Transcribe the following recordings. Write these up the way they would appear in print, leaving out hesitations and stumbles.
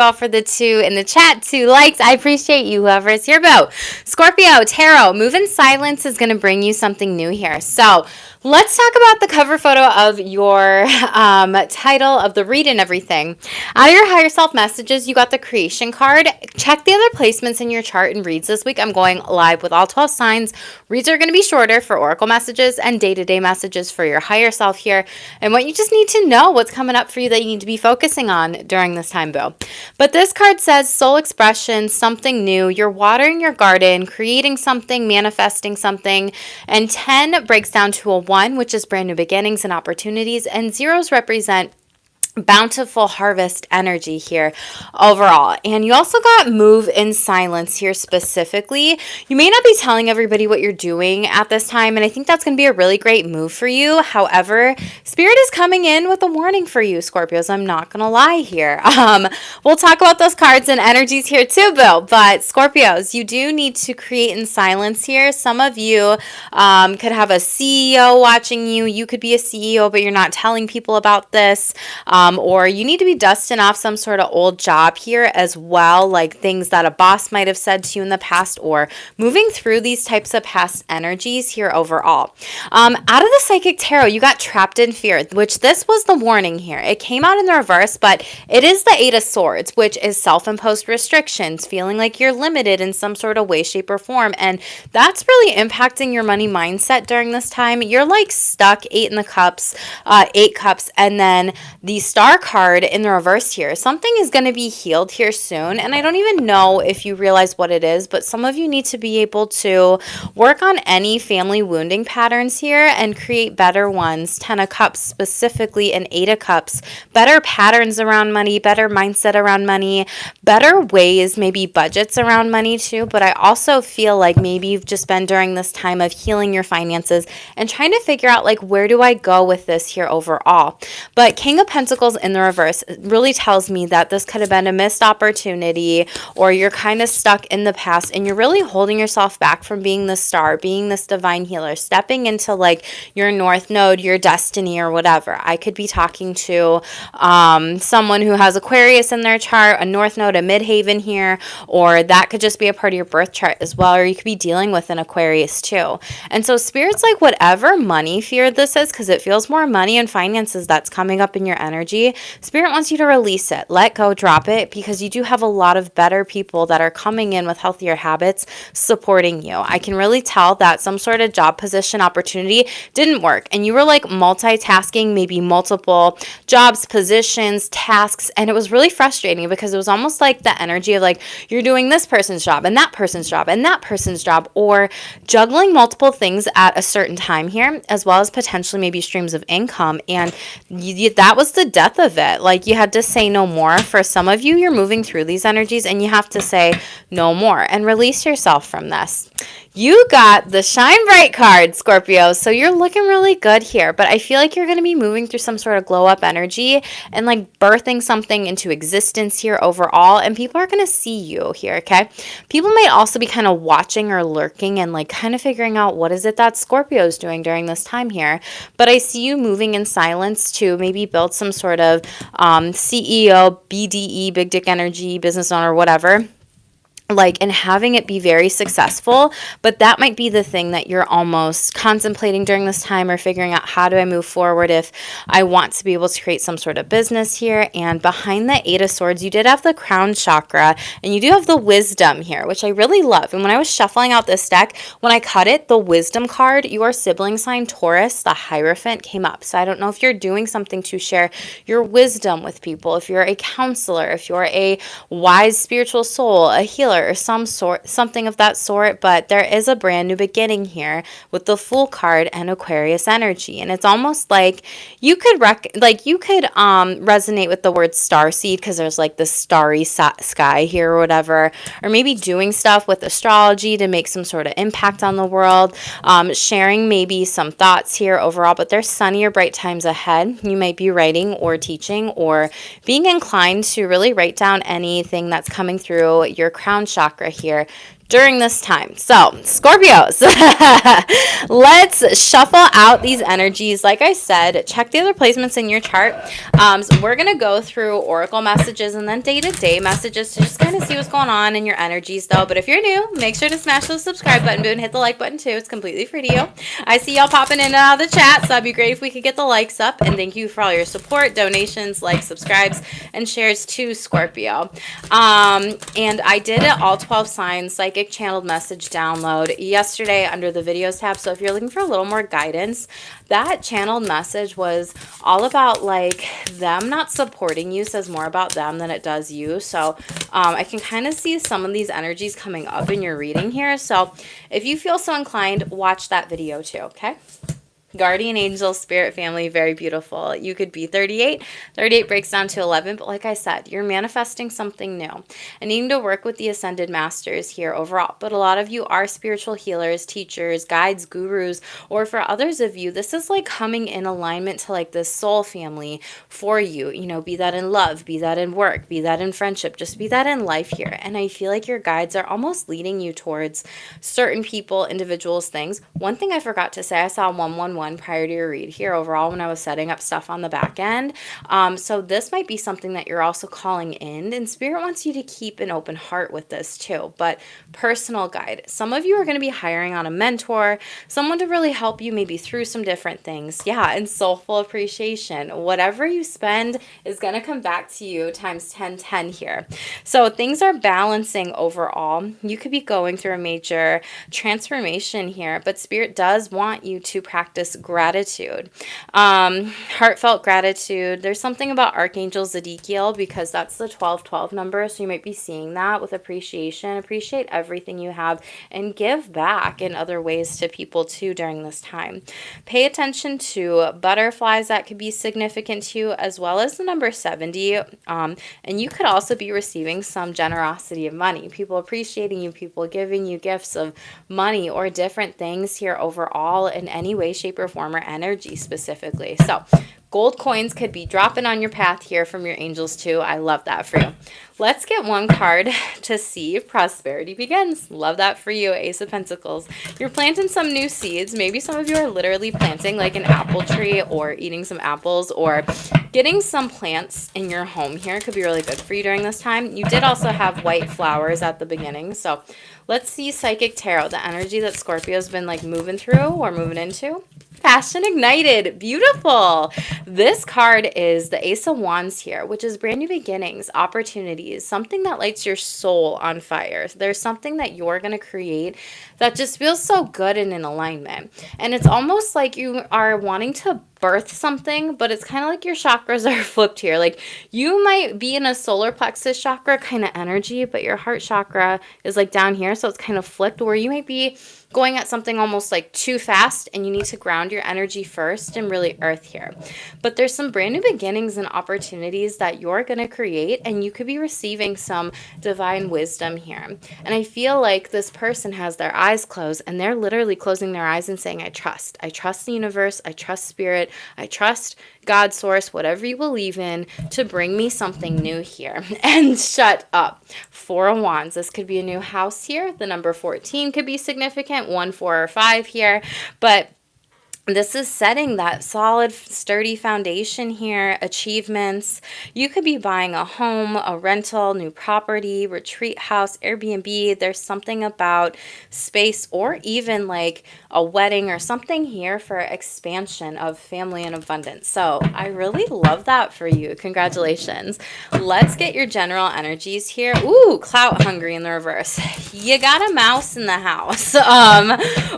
all for the 2 in the chat, 2 likes. I appreciate you, whoever is here. Bo. Scorpio, Tarot, move in silence is going to bring you something new here. So let's talk about the cover photo of your title of the read and everything. Out of your higher self messages, you got the creation card. Check the other placements in your chart and reads this week. I'm going live with all 12 signs. Reads are going to be shorter for oracle messages and day-to-day messages for your higher self here. And what you just need to know what's coming up for you that you need to be focusing on during this time, Bo. But this card says soul expression, something new. You're watering your garden, creating something, manifesting something. And 10 breaks down to a 1, which is brand new beginnings and opportunities. And zeros represent bountiful harvest energy here overall. And you also got move in silence here specifically. You may not be telling everybody what you're doing at this time, and I think that's going to be a really great move for you. However, Spirit is coming in with a warning for you, Scorpios. I'm not going to lie here. We'll talk about those cards and energies here too, Bill. But Scorpios, you do need to create in silence here. Some of you could have a CEO watching you. You could be a CEO, but you're not telling people about this. Or you need to be dusting off some sort of old job here as well, like things that a boss might have said to you in the past, or moving through these types of past energies here overall. Out of the Psychic Tarot, you got trapped in fear, which this was the warning here. It came out in the reverse, but it is the 8 of Swords, which is self-imposed restrictions, feeling like you're limited in some sort of way, shape, or form. And that's really impacting your money mindset during this time. You're like stuck, 8 in the cups, 8 cups, and then the Star card in the reverse here. Something is going to be healed here soon, and I don't even know if you realize what it is, but some of you need to be able to work on any family wounding patterns here and create better ones. 10 of Cups specifically and 8 of Cups. Better patterns around money, better mindset around money, better ways, maybe budgets around money too. But I also feel like maybe you've just been during this time of healing your finances and trying to figure out, like, where do I go with this here overall. But King of Pentacles in the reverse really tells me that this could have been a missed opportunity, or you're kind of stuck in the past and you're really holding yourself back from being the star, being this divine healer, stepping into like your north node, your destiny, or whatever. I could be talking to someone who has Aquarius in their chart, a north node, a midhaven here, or that could just be a part of your birth chart as well, or you could be dealing with an Aquarius too. And so Spirit's like, whatever money fear this is, because it feels more money and finances that's coming up in your energy, Spirit wants you to release it, let go, drop it, because you do have a lot of better people that are coming in with healthier habits supporting you. I can really tell that some sort of job position opportunity didn't work, and you were like multitasking, maybe multiple jobs, positions, tasks, and it was really frustrating because it was almost like the energy of like you're doing this person's job and that person's job and that person's job, or juggling multiple things at a certain time here, as well as potentially maybe streams of income. And that was the death of it. Like, you had to say no more. For some of you, you're moving through these energies and you have to say no more and release yourself from this. You got the Shine Bright card, Scorpio. So you're looking really good here, but I feel like you're going to be moving through some sort of glow up energy and like birthing something into existence here overall. And people are going to see you here, okay? People may also be kind of watching or lurking and like kind of figuring out what is it that Scorpio is doing during this time here. But I see you moving in silence to maybe build some sort of CEO, BDE, big dick energy, business owner, whatever. Like, and having it be very successful, but that might be the thing that you're almost contemplating during this time, or figuring out, how do I move forward if I want to be able to create some sort of business here. And behind the 8 of Swords, you did have the crown chakra, and you do have the wisdom here, which I really love. And when I was shuffling out this deck, when I cut it, the wisdom card, your sibling sign Taurus, the Hierophant, came up. So I don't know if you're doing something to share your wisdom with people, if you're a counselor, if you're a wise spiritual soul, a healer, or something of that sort. But there is a brand new beginning here with the Fool card and Aquarius energy, and it's almost like you could resonate with the word starseed, because there's like this starry sky here or whatever, or maybe doing stuff with astrology to make some sort of impact on the world, sharing maybe some thoughts here overall. But there's sunny or bright times ahead. You might be writing or teaching, or being inclined to really write down anything that's coming through your crown chakra here during this time. So, Scorpios, let's shuffle out these energies. Like I said, check the other placements in your chart. So we're going to go through oracle messages and then day-to-day messages to just kind of see what's going on in your energies, though. But if you're new, make sure to smash the subscribe button and hit the like button, too. It's completely free to you. I see y'all popping in and out of the chat, so that'd be great if we could get the likes up. And thank you for all your support, donations, likes, subscribes, and shares to Scorpio. And I did it all 12 signs psychic channeled message download yesterday under the videos tab. So if you're looking for a little more guidance, that channeled message was all about like them not supporting you, says more about them than it does you. So I can kind of see some of these energies coming up in your reading here. So if you feel so inclined, watch that video too, okay? Guardian angel, spirit family, very beautiful. You could be 38. 38 breaks down to 11. But like I said, you're manifesting something new and needing to work with the ascended masters here overall. But a lot of you are spiritual healers, teachers, guides, gurus, or for others of you, this is like coming in alignment to like this soul family for you. You know, be that in love, be that in work, be that in friendship, just be that in life here. And I feel like your guides are almost leading you towards certain people, individuals, things. One thing I forgot to say, I saw 111 prior to your read here overall when I was setting up stuff on the back end. So this might be something that you're also calling in, and Spirit wants you to keep an open heart with this too. But personal guide, some of you are going to be hiring on a mentor, someone to really help you maybe through some different things. Yeah, and soulful appreciation. Whatever you spend is going to come back to you times 10 here. So things are balancing overall. You could be going through a major transformation here, but Spirit does want you to practice gratitude, heartfelt gratitude. There's something about Archangel Zedekiel because that's the 1212 number, so you might be seeing that with appreciation. Appreciate everything you have and give back in other ways to people too during this time. Pay attention to butterflies that could be significant to you, as well as the number 70, and you could also be receiving some generosity of money, people appreciating you, people giving you gifts of money or different things here overall in any way, shape, or form, or energy specifically. So gold coins could be dropping on your path here from your angels too. I love that for you. Let's get one card to see if prosperity begins. Love that for you, Ace of Pentacles. You're planting some new seeds. Maybe some of you are literally planting like an apple tree or eating some apples or getting some plants in your home here. Could be really good for you during this time. You did also have white flowers at the beginning. So let's see Psychic Tarot, the energy that Scorpio's been like moving through or moving into. Passion ignited. Beautiful. This card is the Ace of Wands here, which is brand new beginnings, opportunities, something that lights your soul on fire. There's something that you're going to create that just feels so good and in alignment. And it's almost like you are wanting to birth something, but it's kind of like your chakras are flipped here. Like you might be in a solar plexus chakra kind of energy, but your heart chakra is like down here. So it's kind of flipped where you might be going at something almost like too fast and you need to ground your energy first and really earth here. But there's some brand new beginnings and opportunities that you're going to create, and you could be receiving some divine wisdom here. And I feel like this person has their eyes closed and they're literally closing their eyes and saying, I trust the universe. I trust spirit. I trust God, source, whatever you believe in, to bring me something new here. And shut up. Four of Wands. This could be a new house here. The number 14 could be significant. 1, 4, or 5 here. But this is setting that solid, sturdy foundation here, achievements. You could be buying a home, a rental, new property, retreat house, Airbnb. There's something about space or even like a wedding or something here for expansion of family and abundance. So I really love that for you. Congratulations. Let's get your general energies here. Ooh, clout hungry in the reverse. You got a mouse in the house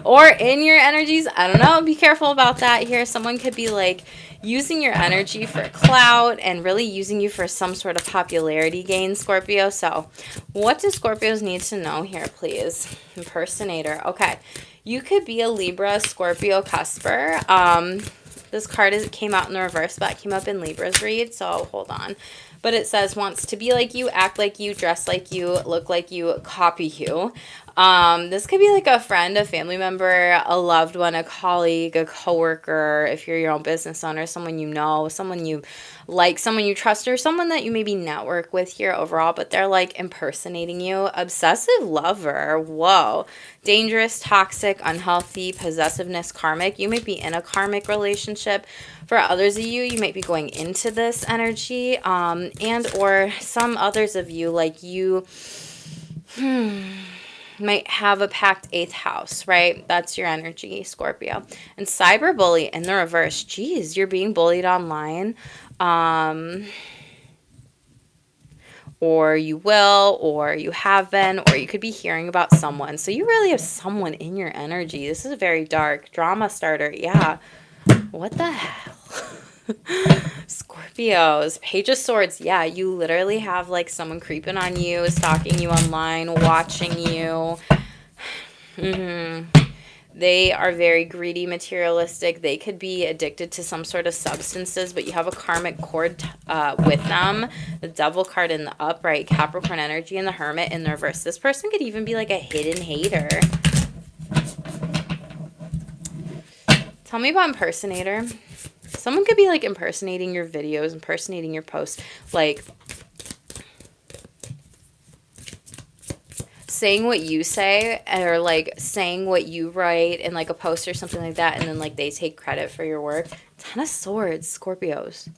or in your energies. I don't know. Be careful about that here. Someone could be like using your energy for clout and really using you for some sort of popularity gain, Scorpio. So what do Scorpios need to know here, please? Impersonator. Okay. You could be a Libra, Scorpio, cusper. This card came out in the reverse, but it came up in Libra's read. So hold on. But it says wants to be like you, act like you, dress like you, look like you, copy you. This could be like a friend, a family member, a loved one, a colleague, a coworker, if you're your own business owner, someone you know, someone you like, someone you trust, or someone that you maybe network with here overall, but they're like impersonating you. Obsessive lover. Whoa. Dangerous, toxic, unhealthy, possessiveness, karmic. You might be in a karmic relationship. For others of you, you might be going into this energy, and or some others of you, like you might have a packed eighth house, right? That's your energy, Scorpio. And cyberbully in the reverse. Geez, you're being bullied online. Or you will, or you have been, or you could be hearing about someone. So you really have someone in your energy. This is a very dark drama starter. Yeah. What the hell? Scorpios, Page of Swords. Yeah, you literally have like someone creeping on you, stalking you online, watching you. They are very greedy, materialistic. They could be addicted to some sort of substances, but you have a karmic cord with them. The Devil card in the upright, Capricorn energy, and the Hermit in the reverse. This person could even be like a hidden hater. Tell me about impersonator. Someone could be like impersonating your videos, impersonating your posts, like saying what you say, or like saying what you write in like a post or something like that, and then like they take credit for your work. Ten of Swords, Scorpios.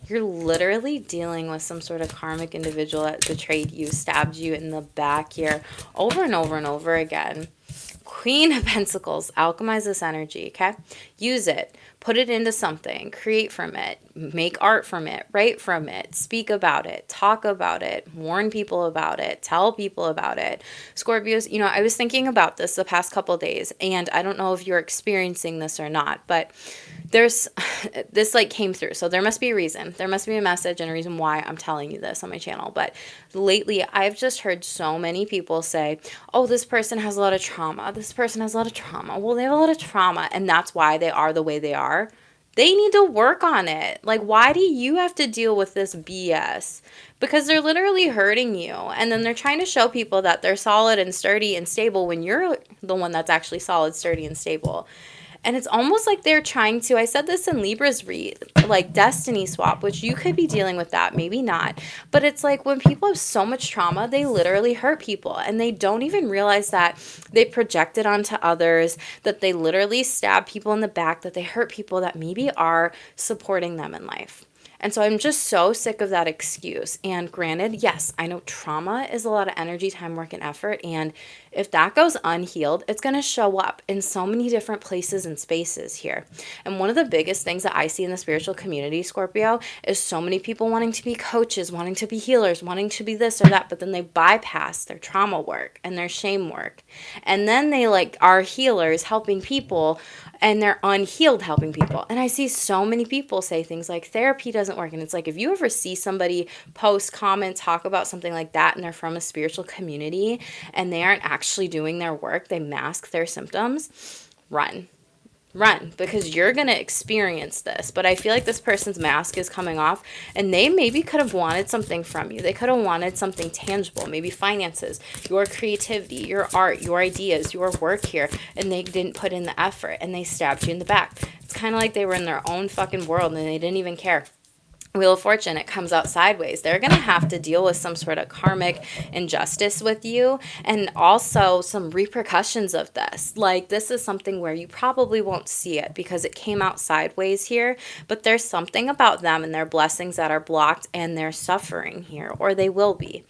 You're literally dealing with some sort of karmic individual that betrayed you, stabbed you in the back here over and over and over again. Queen of Pentacles, alchemize this energy, okay? Use it. Put it into something. Create from it. Make art from it. Write from it. Speak about it. Talk about it. Warn people about it. Tell people about it. Scorpios, you know, I was thinking about this the past couple of days, and I don't know if you're experiencing this or not, but there's this like came through, so there must be a reason. There must be a message and a reason why I'm telling you this on my channel. But lately I've just heard so many people say, oh, this person has a lot of trauma, this person has a lot of trauma. Well, they have a lot of trauma, and that's why they are the way they are. They need to work on it. Like, why do you have to deal with this BS? Because they're literally hurting you, and then they're trying to show people that they're solid and sturdy and stable when you're the one that's actually solid, sturdy, and stable. And it's almost like they're trying to, I said this in Libra's read, like destiny swap, which you could be dealing with that, maybe not. But it's like when people have so much trauma, they literally hurt people, and they don't even realize that they project it onto others, that they literally stab people in the back, that they hurt people that maybe are supporting them in life. And so I'm just so sick of that excuse. And granted, yes, I know trauma is a lot of energy, time, work, and effort. And if that goes unhealed, it's going to show up in so many different places and spaces here. And one of the biggest things that I see in the spiritual community, Scorpio, is so many people wanting to be coaches, wanting to be healers, wanting to be this or that, but then they bypass their trauma work and their shame work. And then they like are healers helping people, and they're unhealed helping people. And I see so many people say things like therapy doesn't work. And it's like, if you ever see somebody post, comment, talk about something like that, and they're from a spiritual community and they aren't actually doing their work, they mask their symptoms, run. Run, because you're going to experience this. But I feel like this person's mask is coming off, and they maybe could have wanted something from you. They could have wanted something tangible, maybe finances, your creativity, your art, your ideas, your work here, and they didn't put in the effort, and they stabbed you in the back. It's kind of like they were in their own fucking world, and they didn't even care. Wheel of Fortune, it comes out sideways. They're going to have to deal with some sort of karmic injustice with you, and also some repercussions of this. Like, this is something where you probably won't see it because it came out sideways here, but there's something about them and their blessings that are blocked, and they're suffering here, or they will be.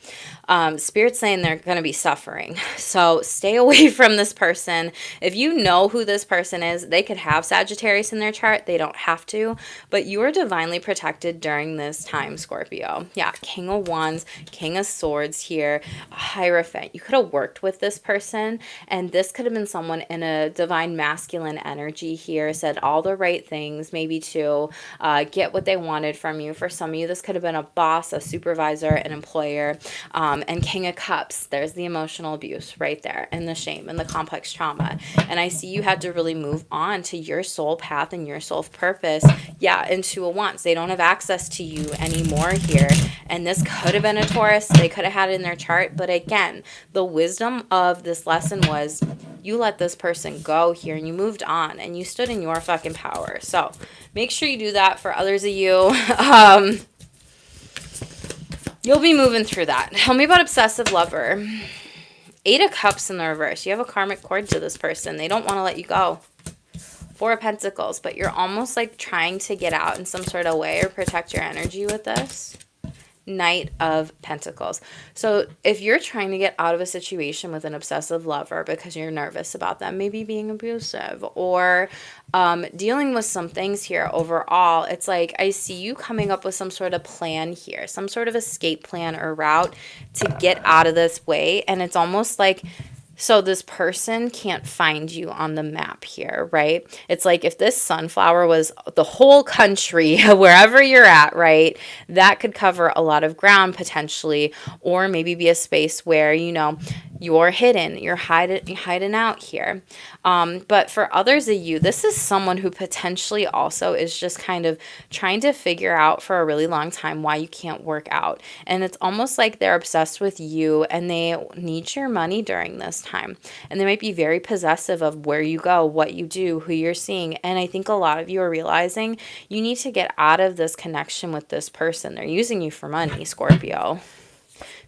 Spirit's saying they're going to be suffering. So stay away from this person. If you know who this person is, they could have Sagittarius in their chart. They don't have to, but you are divinely protected during this time, Scorpio. Yeah, King of Wands, King of Swords here, Hierophant. You could have worked with this person, and this could have been someone in a divine masculine energy here, said all the right things, maybe to get what they wanted from you. For some of you, this could have been a boss, a supervisor, an employer. And King of Cups, there's the emotional abuse right there, and the shame and the complex trauma. And I see you had to really move on to your soul path and your soul purpose. Yeah, into a Wands. They don't have access to you anymore here. And this could have been a Taurus. They could have had it in their chart. But again, the wisdom of this lesson was you let this person go here and you moved on and you stood in your fucking power. So make sure you do that for others of you. You'll be moving through that. Tell me about obsessive lover. 8 of Cups in the reverse. You have a karmic cord to this person. They don't want to let you go. 4 of Pentacles, but you're almost like trying to get out in some sort of way or protect your energy with this. Knight of Pentacles. So if you're trying to get out of a situation with an obsessive lover because you're nervous about them maybe being abusive or dealing with some things here overall, it's like I see you coming up with some sort of plan here, some sort of escape plan or route to get out of this way. And it's almost like, so this person can't find you on the map here, right? It's like if this sunflower was the whole country, wherever you're at, right? That could cover a lot of ground potentially, or maybe be a space where, you know, you're hidden, you're hiding out here. But for others of you, this is someone who potentially also is just kind of trying to figure out for a really long time why you can't work out. And it's almost like they're obsessed with you and they need your money during this time. And they might be very possessive of where you go, what you do, who you're seeing. And I think a lot of you are realizing you need to get out of this connection with this person. They're using you for money, Scorpio.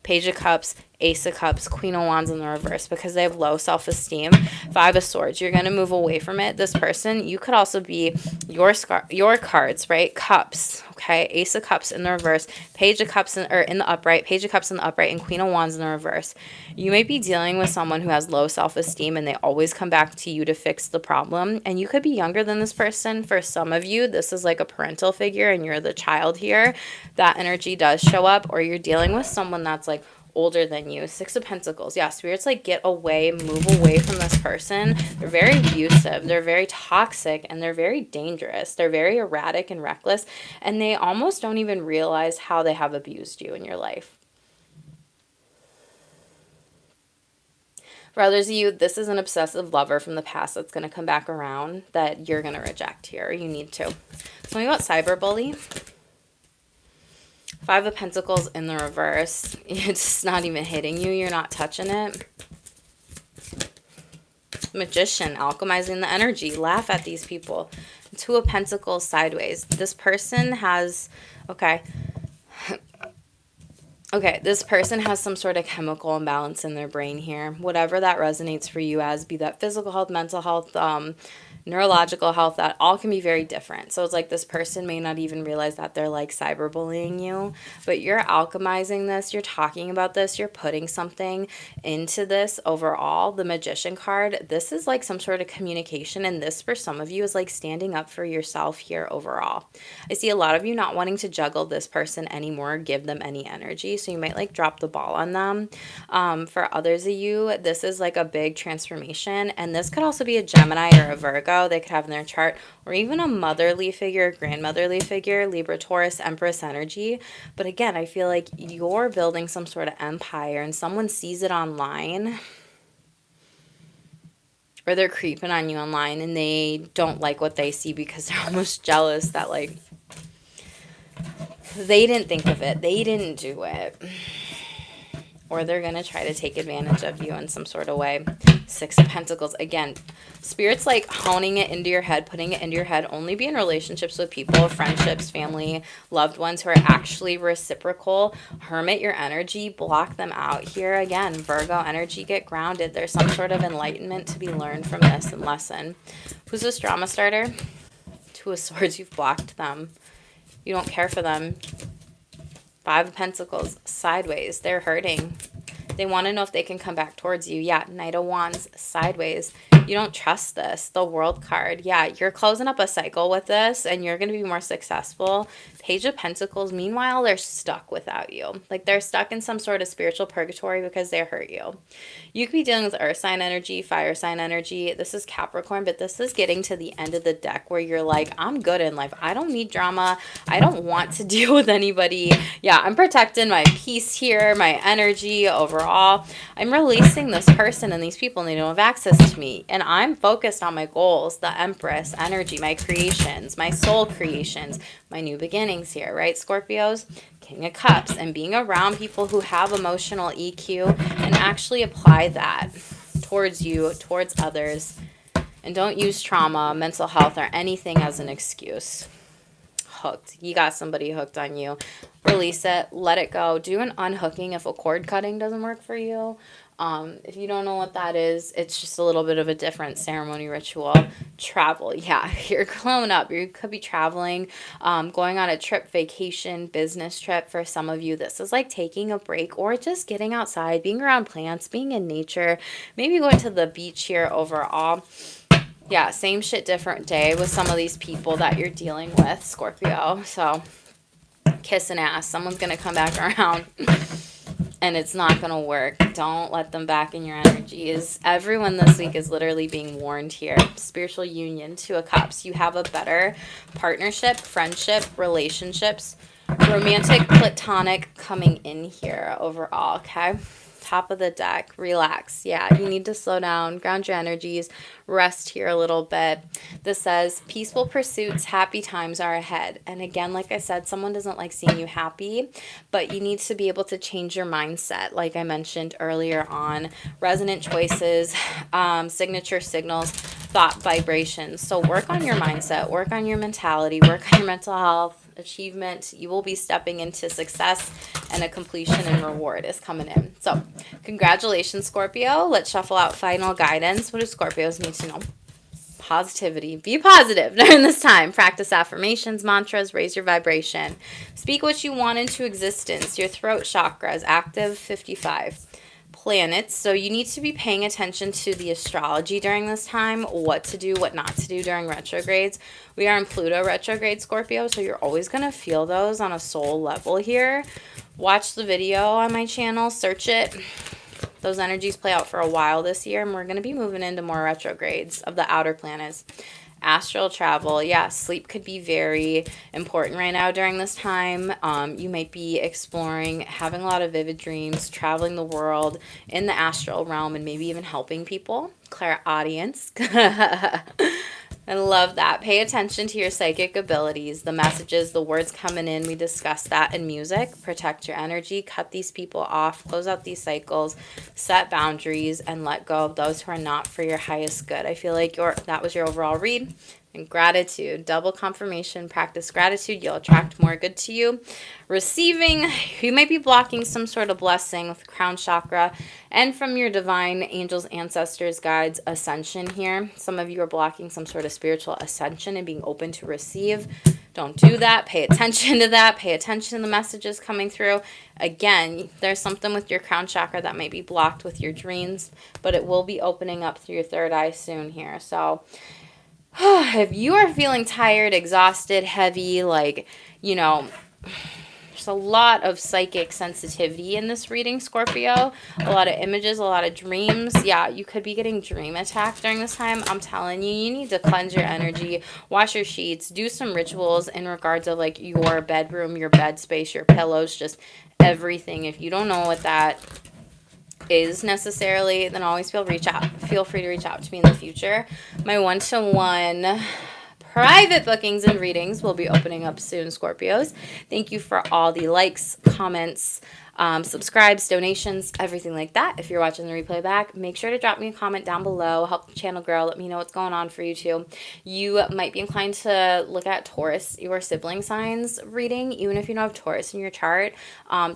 Page of Cups, Ace of Cups, Queen of Wands in the reverse because they have low self-esteem. 5 of Swords, you're going to move away from it. This person, you could also be your cards, right? Cups, okay? Ace of Cups in the reverse, Page of Cups in the upright, Page of Cups in the upright, and Queen of Wands in the reverse. You may be dealing with someone who has low self-esteem and they always come back to you to fix the problem. And you could be younger than this person. For some of you, this is like a parental figure and you're the child here. That energy does show up, or you're dealing with someone that's like older than you. 6 of Pentacles. Yeah, spirits like get away, move away from this person. They're very abusive. They're very toxic and they're very dangerous. They're very erratic and reckless. And they almost don't even realize how they have abused you in your life. For others of you, this is an obsessive lover from the past that's going to come back around that you're going to reject here. You need to. Tell me about cyberbully. 5 of Pentacles in the reverse. It's not even hitting you. You're not touching it. Magician, alchemizing the energy. Laugh at these people. 2 of Pentacles sideways. This person has, okay, this person has some sort of chemical imbalance in their brain here. Whatever that resonates for you as, be that physical health, mental health, neurological health, that all can be very different. So it's like this person may not even realize that they're like cyberbullying you, but you're alchemizing this, you're talking about this, you're putting something into this overall. The Magician card, this is like some sort of communication, and this for some of you is like standing up for yourself here overall. I see a lot of you not wanting to juggle this person anymore, give them any energy, so you might like drop the ball on them. For others of you, this is like a big transformation, and this could also be a Gemini or a Virgo. They could have in their chart, or even a motherly figure, grandmotherly figure, Libra, Taurus, Empress energy. But again, I feel like you're building some sort of empire and someone sees it online, or they're creeping on you online and they don't like what they see because they're almost jealous that like they didn't think of it, they didn't do it, or they're going to try to take advantage of you in some sort of way. 6 of Pentacles. Again, Spirit's like honing it into your head, putting it into your head. Only be in relationships with people, friendships, family, loved ones who are actually reciprocal. Hermit your energy. Block them out here. Again, Virgo energy, get grounded. There's some sort of enlightenment to be learned from this and lesson. Who's this drama starter? 2 of Swords. You've blocked them. You don't care for them. 5 of Pentacles sideways. They're hurting. They want to know if they can come back towards you. Yeah, Knight of Wands sideways. You don't trust this. The World card. Yeah, you're closing up a cycle with this and you're going to be more successful. Page of Pentacles, meanwhile, they're stuck without you. Like they're stuck in some sort of spiritual purgatory because they hurt you. You could be dealing with earth sign energy, fire sign energy. This is Capricorn, but this is getting to the end of the deck where you're like, I'm good in life. I don't need drama. I don't want to deal with anybody. Yeah, I'm protecting my peace here, my energy overall. I'm releasing this person and these people, and they don't have access to me. And I'm focused on my goals, the Empress energy, my creations, my soul creations, my new beginnings here, right, Scorpios? King of Cups, and being around people who have emotional EQ and actually apply that towards you, towards others, and don't use trauma, mental health, or anything as an excuse. Hooked. You got somebody hooked on you. Release it. Let it go. Do an unhooking if a cord cutting doesn't work for you. If you don't know what that is, it's just a little bit of a different ceremony ritual. Travel. Yeah, you're growing up. You could be traveling, going on a trip, vacation, business trip. For some of you, this is like taking a break or just getting outside, being around plants, being in nature, maybe going to the beach here overall. Yeah, same shit, different day with some of these people that you're dealing with, Scorpio. So, kissing ass. Someone's going to come back around and it's not going to work. Don't let them back in your energies. Everyone this week is literally being warned here. Spiritual union, Two of Cups. You have a better partnership, friendship, relationships, romantic, platonic coming in here overall, okay? Top of the deck, relax. Yeah, you need to slow down, ground your energies, rest here a little bit. This says peaceful pursuits, happy times are ahead. And again, like I said, someone doesn't like seeing you happy, but you need to be able to change your mindset. Like I mentioned earlier on, resonant choices, signature signals, thought vibrations. So work on your mindset, work on your mentality, work on your mental health, achievement. You will be stepping into success, and a completion and reward is coming in. So congratulations, Scorpio. Let's shuffle out final guidance. What do Scorpios need to know? Positivity. Be positive during this time. Practice affirmations, mantras, raise your vibration. Speak what you want into existence. Your throat chakra is active. 55 planets. So you need to be paying attention to the astrology during this time, what to do, what not to do during retrogrades. We are in Pluto retrograde, Scorpio, so you're always going to feel those on a soul level here. Watch the video on my channel, search it. Those energies play out for a while this year, and we're going to be moving into more retrogrades of the outer planets. Astral travel. Yeah, sleep could be very important right now during this time. You might be exploring, having a lot of vivid dreams, traveling the world in the astral realm, and maybe even helping people. Clairaudience. I love that. Pay attention to your psychic abilities, the messages, the words coming in. We discussed that in music. Protect your energy. Cut these people off. Close out these cycles. Set boundaries and let go of those who are not for your highest good. I feel like that was your overall read. And gratitude, double confirmation, practice gratitude. You'll attract more good to you. Receiving, you might be blocking some sort of blessing with crown chakra and from your divine angels, ancestors, guides, ascension here. Some of you are blocking some sort of spiritual ascension and being open to receive. Don't do that. Pay attention to that. Pay attention to the messages coming through. Again, there's something with your crown chakra that might be blocked with your dreams, but it will be opening up through your third eye soon here. So if you are feeling tired, exhausted, heavy, like, you know, there's a lot of psychic sensitivity in this reading, Scorpio. A lot of images, a lot of dreams. Yeah, you could be getting dream attacked during this time. I'm telling you, you need to cleanse your energy, wash your sheets, do some rituals in regards of like your bedroom, your bed space, your pillows, just everything. If you don't know what that is necessarily, then always feel free to reach out to me in the future. My one-to-one private bookings and readings will be opening up soon, Scorpios. Thank you for all the likes, comments, subscribes, donations, everything like that. If you're watching the replay back, make sure to drop me a comment down below. Help the channel grow. Let me know what's going on for you too. You might be inclined to look at Taurus, your sibling signs reading, even if you don't have Taurus in your chart,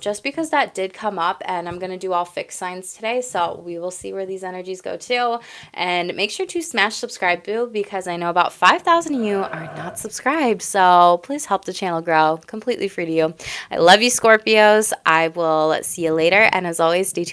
just because that did come up, and I'm going to do all fixed signs today, so we will see where these energies go too. And make sure to smash subscribe, boo, because I know about 5,000 of you are not subscribed, so please help the channel grow. Completely free to you. I love you, Scorpios. I will see you later, and as always, stay tuned.